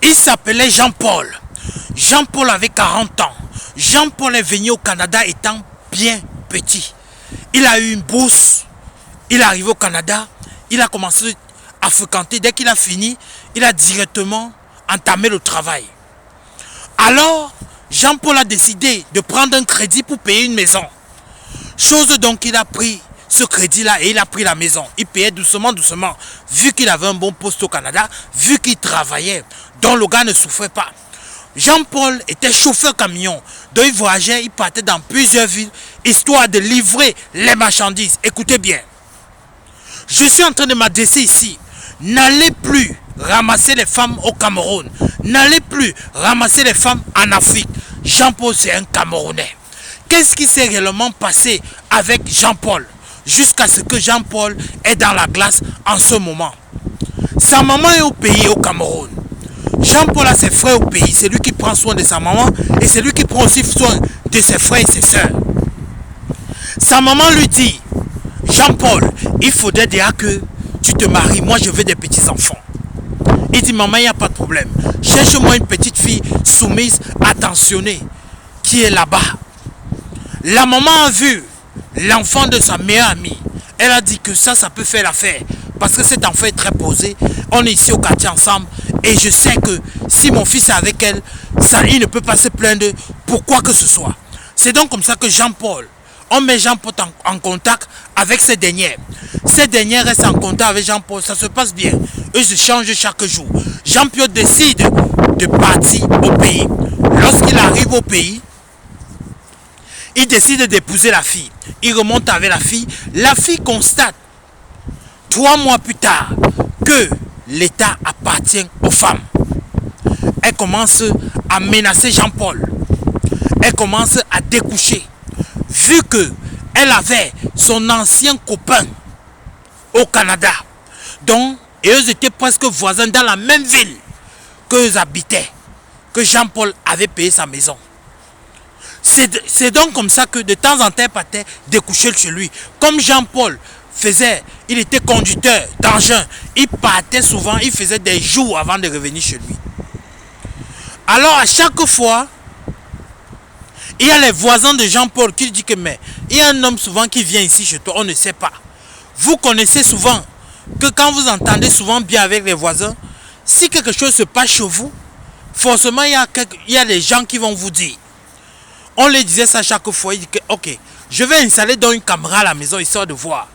Il s'appelait Jean-Paul. Jean-Paul avait 40 ans. Jean-Paul est venu au Canada étant bien petit. Il a eu une bourse. Il est arrivé au Canada. Il a commencé à fréquenter. Dès qu'il a fini, il a directement entamé le travail. Alors, Jean-Paul a décidé de prendre un crédit pour payer une maison. Chose donc il a pris ce crédit-là et il a pris la maison. Il payait doucement, doucement. Vu qu'il avait un bon poste au Canada, vu qu'il travaillait, dont le gars ne souffrait pas. Jean-Paul était chauffeur camion. Donc il voyageait, il partait dans plusieurs villes, histoire de livrer les marchandises. Écoutez bien. Je suis en train de m'adresser ici. N'allez plus ramasser les femmes au Cameroun. N'allez plus ramasser les femmes en Afrique. Jean-Paul, c'est un Camerounais. Qu'est-ce qui s'est réellement passé avec Jean-Paul jusqu'à ce que Jean-Paul est dans la glace en ce moment? Sa maman est au pays, au Cameroun. Jean-Paul a ses frères au pays. C'est lui qui prend soin de sa maman et c'est lui qui prend aussi soin de ses frères et ses sœurs. Sa maman lui dit, Jean-Paul, il faudrait déjà que tu te maries. Moi, je veux des petits-enfants. Il dit, maman, il n'y a pas de problème. Cherche-moi une petite fille soumise, attentionnée, qui est là-bas. La maman a vu l'enfant de sa meilleure amie. Elle a dit que ça peut faire l'affaire. Parce que cet enfant est très posé. On est ici au quartier ensemble. Et je sais que si mon fils est avec elle, il ne peut pas se plaindre pour quoi que ce soit. C'est donc comme ça que Jean-Paul, on met Jean-Paul en contact avec ces dernières. Ces dernières restent en contact avec Jean-Paul. Ça se passe bien. Eux se changent chaque jour. Jean-Paul décide de partir au pays. Lorsqu'il arrive au pays, il décide d'épouser la fille. Il remonte avec la fille. La fille constate 3 mois plus tard que l'État appartient aux femmes. Elle commence à menacer Jean-Paul. Elle commence à découcher. Vu qu'elle avait son ancien copain au Canada. Donc, et eux étaient presque voisins dans la même ville qu'eux habitaient. Que Jean-Paul avait payé sa maison. C'est donc comme ça que de temps en temps, elle partait découcher chez lui. Comme Jean-Paul faisait, il était conducteur d'engin. Il partait souvent, il faisait des jours avant de revenir chez lui. Alors à chaque fois, il y a les voisins de Jean-Paul qui disent que mais il y a un homme souvent qui vient ici chez toi, on ne sait pas. Vous connaissez souvent que quand vous entendez souvent bien avec les voisins, si quelque chose se passe chez vous, forcément il y a des gens qui vont vous dire. On lui disait ça chaque fois, il dit que ok, je vais installer dans une caméra à la maison histoire de voir.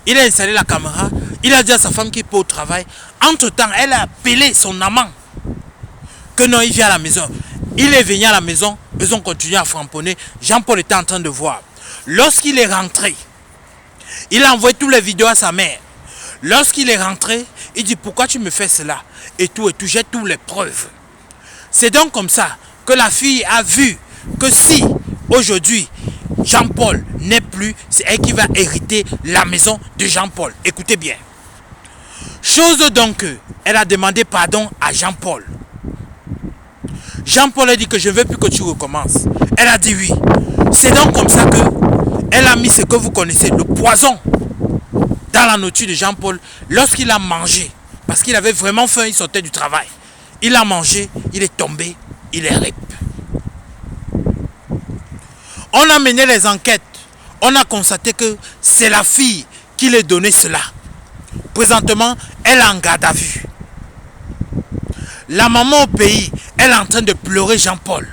Il a installé la caméra, il a dit à sa femme qu'il peut au travail. Entre temps, elle a appelé son amant. Que non, il vient à la maison. Il est venu à la maison, ils ont continué à framponner. Jean-Paul était en train de voir. Lorsqu'il est rentré, il a envoyé toutes les vidéos à sa mère. Lorsqu'il est rentré, il dit pourquoi tu me fais cela? Et tout, j'ai toutes les preuves. C'est donc comme ça que la fille a vu que si aujourd'hui Jean-Paul n'est plus, c'est elle qui va hériter la maison de Jean-Paul. Écoutez bien. Chose donc, elle a demandé pardon à Jean-Paul. Jean-Paul a dit que je ne veux plus que tu recommences. Elle a dit oui. C'est donc comme ça que elle a mis ce que vous connaissez, le poison, dans la nourriture de Jean-Paul lorsqu'il a mangé. Parce qu'il avait vraiment faim, il sortait du travail. Il a mangé, il est tombé, il est rip. On a mené les enquêtes. On a constaté que c'est la fille qui lui donnait cela. Présentement, elle est en garde à vue. La maman au pays, elle est en train de pleurer Jean-Paul.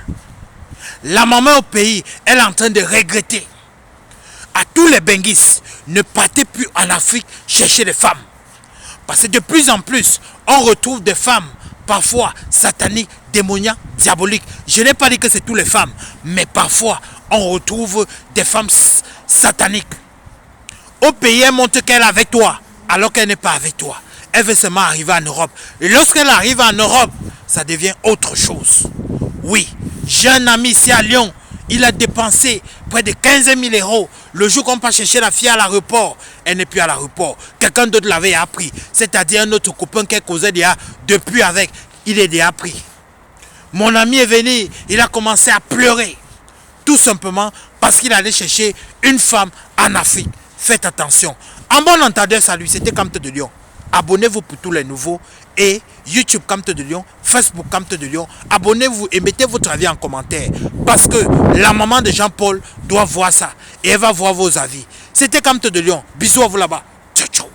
La maman au pays, elle est en train de regretter. À tous les benguis, ne partez plus en Afrique chercher des femmes. Parce que de plus en plus, on retrouve des femmes, parfois sataniques, démoniaques, diaboliques. Je n'ai pas dit que c'est toutes les femmes, mais parfois, on retrouve des femmes sataniques. Au pays, elle montre qu'elle est avec toi, alors qu'elle n'est pas avec toi. Elle veut seulement arriver en Europe. Et lorsqu'elle arrive en Europe, ça devient autre chose. Oui, j'ai un ami ici à Lyon. Il a dépensé près de 15 000 euros. Le jour qu'on part chercher la fille à l'aéroport, elle n'est plus à l'aéroport. Quelqu'un d'autre l'avait appris. C'est-à-dire un autre copain qu'elle causait déjà depuis avec. Il est déjà pris. Mon ami est venu, il a commencé à pleurer. Tout simplement parce qu'il allait chercher une femme en Afrique. Faites attention. En bon entendeur, salut, c'était Camte de Lyon. Abonnez-vous pour tous les nouveaux et YouTube Camte de Lyon. Facebook Camte de Lion. Abonnez-vous et mettez votre avis en commentaire. Parce que la maman de Jean-Paul doit voir ça. Et elle va voir vos avis. C'était Camte de Lion. Bisous à vous là-bas. Ciao, ciao.